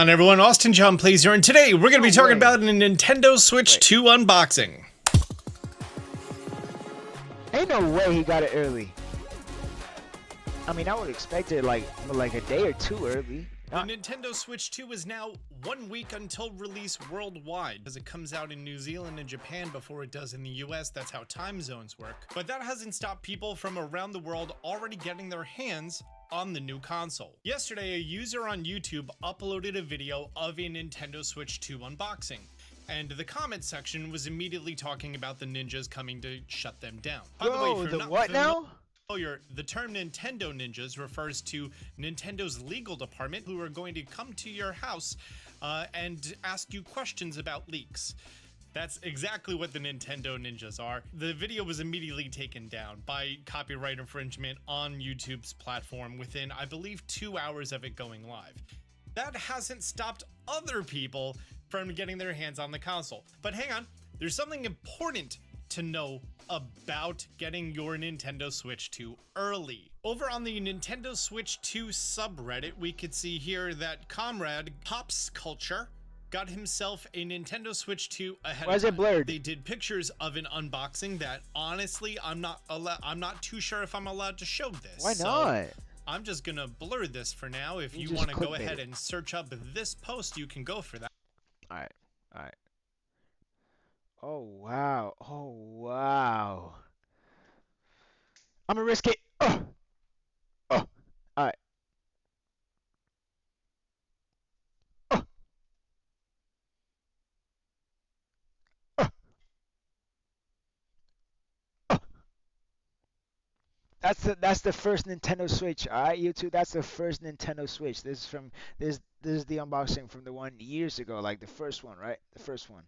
On everyone, Austin John Plays here, and today we're going to be talking about a Nintendo Switch 2 unboxing. Ain't no way he got it early. I mean, I would expect it like a day or two early. The Nintendo Switch 2 is now 1 week until release worldwide, as it comes out in New Zealand and Japan before it does in the US. That's how time zones work. But that hasn't stopped people from around the world already getting their hands on the new console. Yesterday, a user on YouTube uploaded a video of a Nintendo Switch 2 unboxing, and the comment section was immediately talking about the ninjas coming to shut them down. By the way, for what now? The term Nintendo Ninjas refers to Nintendo's legal department, who are going to come to your house and ask you questions about leaks. That's exactly what the Nintendo Ninjas are. The video was immediately taken down by copyright infringement on YouTube's platform within, I believe, 2 hours of it going live. That hasn't stopped other people from getting their hands on the console. But hang on, there's something important to know about getting your Nintendo Switch 2 early. Over on the Nintendo Switch 2 subreddit, we could see here that comrade Pops Culture got himself a Nintendo Switch 2 ahead of time. Why is it blurred? They did pictures of an unboxing that honestly I'm not too sure if I'm allowed to show this. Why not? So I'm just gonna blur this for now. If you want to go ahead it. and search up this post, you can go for that. Alright. Oh wow. Oh wow. I'm gonna risk it. Alright. That's the first Nintendo Switch. Alright, YouTube, that's the first Nintendo Switch. This is the unboxing from the one years ago, like the first one, right? The first one.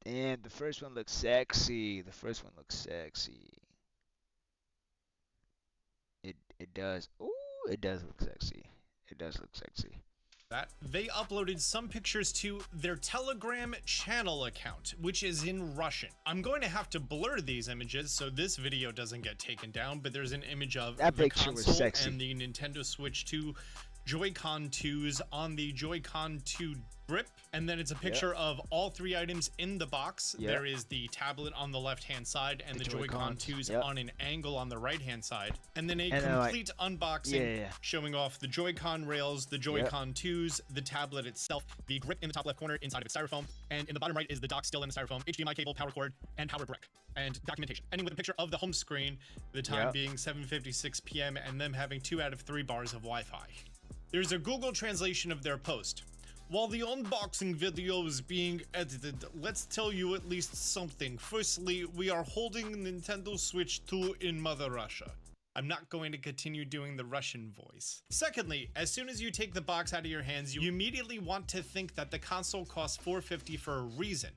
Damn, the first one looks sexy. The first one looks sexy. It does. Ooh, it does look sexy. It does look sexy. They uploaded some pictures to their Telegram channel account, which is in Russian. I'm going to have to blur these images so this video doesn't get taken down, but there's an image of that the picture was console sexy. and the Nintendo Switch 2 Joy-Con 2s on the Joy-Con 2 grip, and then it's a picture of all three items in the box. There is the tablet on the left-hand side and the Joy-Con 2s on an angle on the right-hand side, and then a complete unboxing showing off the Joy-Con rails, the Joy-Con 2s, the tablet itself, the grip in the top left corner inside of its styrofoam, and in the bottom right is the dock still in the styrofoam, HDMI cable, power cord, and power brick, and documentation. Ending with a picture of the home screen, the time being 7:56 p.m., and them having 2 out of 3 bars of Wi-Fi. There's a Google translation of their post. While the unboxing video is being edited, let's tell you at least something. Firstly, we are holding Nintendo Switch 2 in Mother Russia. I'm not going to continue doing the Russian voice. Secondly, as soon as you take the box out of your hands, you immediately want to think that the console costs $450 for a reason.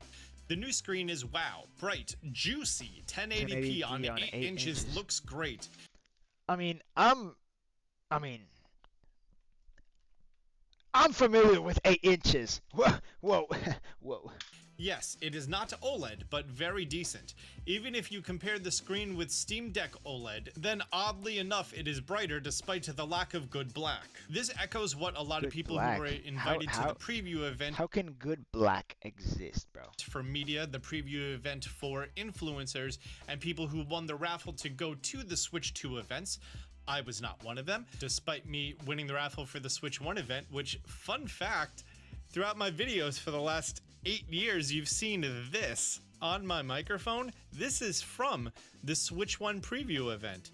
The new screen is wow, bright, juicy, 1080p on 8 inches, looks great. I'm familiar with 8 inches. Whoa. Yes, it is not OLED, but very decent. Even if you compare the screen with Steam Deck OLED, then oddly enough, it is brighter despite the lack of good black. This echoes what a lot of people who were invited to the preview event. How can good black exist, bro? For media, the preview event for influencers and people who won the raffle to go to the Switch 2 events. I was not one of them, despite me winning the raffle for the Switch 1 event, which, fun fact, throughout my videos for the last 8 years, you've seen this on my microphone. This is from the Switch 1 preview event.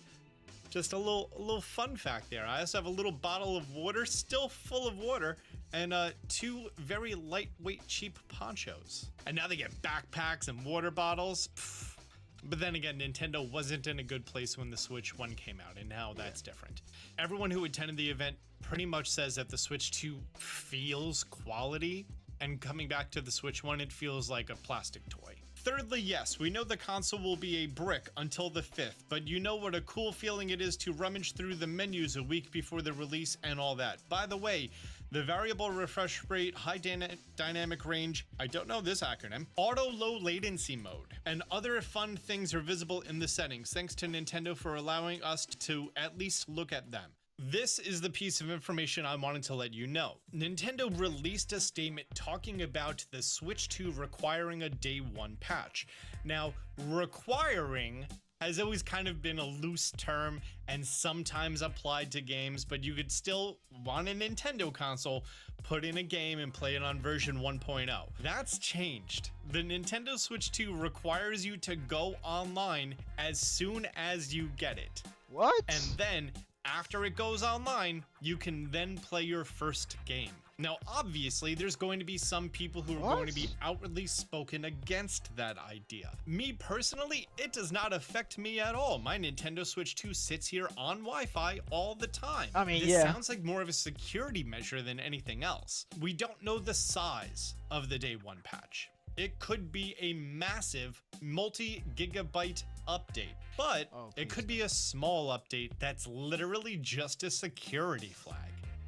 Just a little fun fact there. I also have a little bottle of water, still full of water, and 2 very lightweight, cheap ponchos. And now they get backpacks and water bottles. Pfft. But then again, Nintendo wasn't in a good place when the Switch 1 came out, and now that's different. Everyone who attended the event pretty much says that the Switch 2 feels quality, and coming back to the Switch 1, it feels like a plastic toy. Thirdly, yes, we know the console will be a brick until the 5th, but you know what a cool feeling it is to rummage through the menus a week before the release and all that. By the way, the variable refresh rate, high dynamic range, I don't know this acronym, auto low latency mode, and other fun things are visible in the settings, thanks to Nintendo for allowing us to at least look at them. This is the piece of information I wanted to let you know. Nintendo released a statement talking about the Switch 2 requiring a day one patch. Now, requiring has always kind of been a loose term and sometimes applied to games, but you could still, on a Nintendo console, put in a game and play it on version 1.0. That's changed. The Nintendo Switch 2 requires you to go online as soon as you get it. What? And then, after it goes online, you can then play your first game. Now, obviously, there's going to be some people who are going to be outwardly spoken against that idea. Me personally, it does not affect me at all. My Nintendo Switch 2 sits here on Wi-Fi all the time. I mean, this sounds like more of a security measure than anything else. We don't know the size of the day one patch. It could be a massive multi-gigabyte update, but it could be a small update that's literally just a security flag.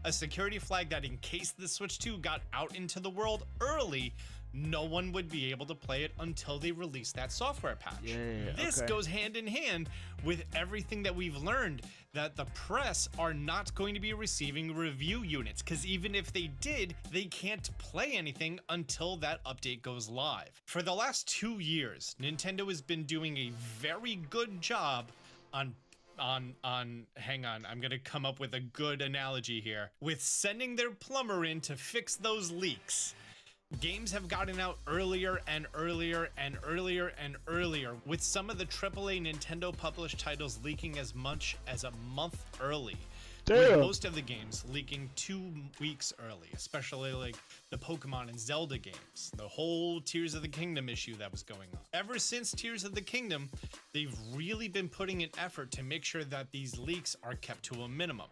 A security flag that in case the Switch 2 got out into the world early, no one would be able to play it until they release that software patch. This goes hand in hand with everything that we've learned, that the press are not going to be receiving review units, because even if they did, they can't play anything until that update goes live. For the last 2 years, Nintendo has been doing a very good job on hang on, I'm gonna come up with a good analogy here, with sending their plumber in to fix those leaks. Games have gotten out earlier and earlier and earlier and earlier, with some of the AAA Nintendo published titles leaking as much as a month early. With most of the games leaking 2 weeks early, especially like the Pokemon and Zelda games, the whole Tears of the Kingdom issue that was going on. Ever since Tears of the Kingdom, they've really been putting an effort to make sure that these leaks are kept to a minimum.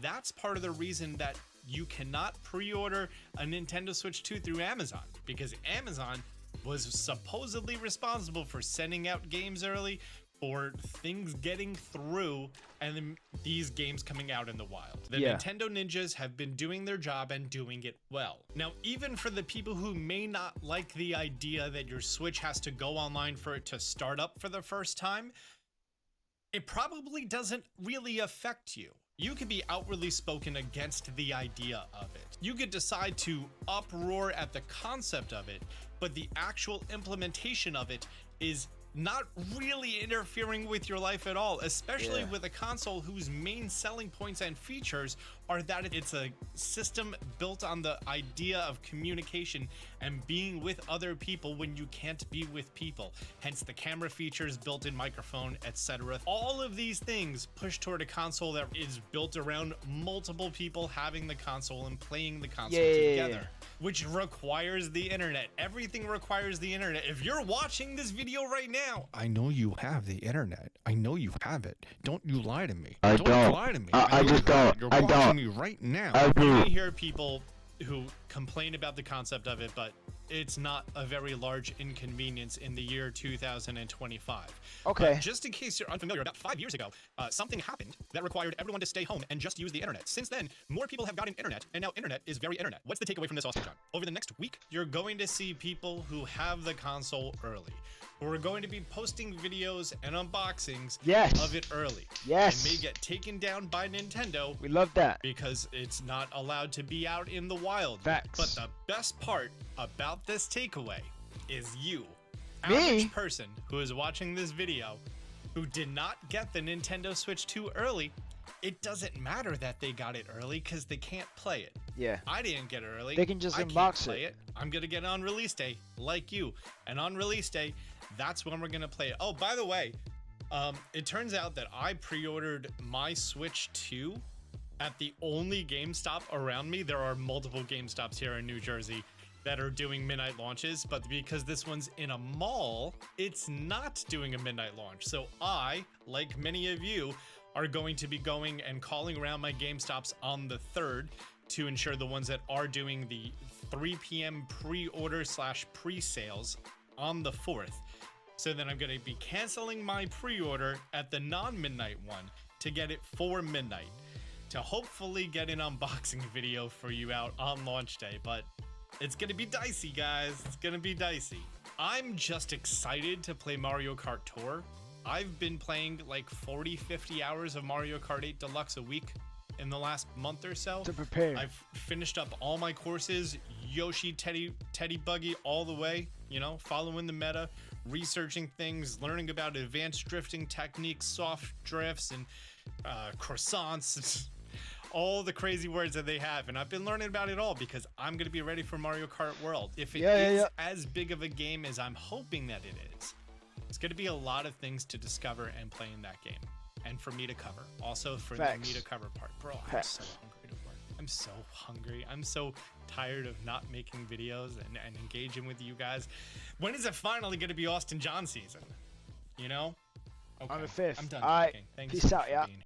That's part of the reason that you cannot pre-order a Nintendo Switch 2 through Amazon, because Amazon was supposedly responsible for sending out games early, for things getting through, and then these games coming out in the wild. The Nintendo ninjas have been doing their job and doing it well. Now, even for the people who may not like the idea that your Switch has to go online for it to start up for the first time, it probably doesn't really affect you. You could be outwardly spoken against the idea of it. You could decide to uproar at the concept of it, but the actual implementation of it is not really interfering with your life at all, especially with a console whose main selling points and features are that it's a system built on the idea of communication and being with other people when you can't be with people. Hence the camera features, built-in microphone, etc. All of these things push toward a console that is built around multiple people having the console and playing the console together. Which requires the internet. Everything requires the internet. If you're watching this video right now, I know you have the internet. I know you have it. Don't you lie to me. Don't lie to me. I just don't. You're watching me right now. You may hear people who complain about the concept of it, but it's not a very large inconvenience in the year 2025. Okay. Just in case you're unfamiliar, about 5 years ago, something happened that required everyone to stay home and just use the internet. Since then, more people have gotten internet, and now internet is very internet. What's the takeaway from this, Austin John? Over the next week, you're going to see people who have the console early, who are going to be posting videos and unboxings of it early. It may get taken down by Nintendo. We love that. Because it's not allowed to be out in the wild. Facts. But the best part about this takeaway is you, Me? average person who is watching this video, who did not get the Nintendo Switch 2 early. It doesn't matter that they got it early because they can't play it. Yeah. I didn't get it early. They can just I can't unbox play it. I'm gonna get it on release day, like you. And on release day, that's when we're gonna play it. Oh, by the way, it turns out that I pre-ordered my Switch 2 at the only GameStop around me. There are multiple GameStops here in New Jersey that are doing midnight launches, but because this one's in a mall, it's not doing a midnight launch. So I, like many of you, are going to be going and calling around my GameStops on the 3rd to ensure the ones that are doing the 3 p.m. pre-order / pre-sales on the 4th. So then I'm going to be canceling my pre-order at the non-midnight one to get it for midnight, to hopefully get an unboxing video for you out on launch day. But it's gonna be dicey, guys. It's gonna be dicey. I'm just excited to play Mario Kart Tour. I've been playing like 40-50 hours of Mario Kart 8 Deluxe a week. in the last month or so. To prepare. I've finished up all my courses, Yoshi, Teddy Buggy, all the way, you know, following the meta, researching things, learning about advanced drifting techniques, soft drifts, and croissants, all the crazy words that they have. And I've been learning about it all because I'm going to be ready for Mario Kart World. If it is as big of a game as I'm hoping that it is, it's going to be a lot of things to discover and play in that game. And for me to cover. Also for me to cover part. Bro, I'm so hungry to work. I'm so hungry. I'm so tired of not making videos and engaging with you guys. When is it finally going to be Austin John season? You know? Okay. On the 5th. I'm done All right. talking. Thanks Peace out, for yeah. being here.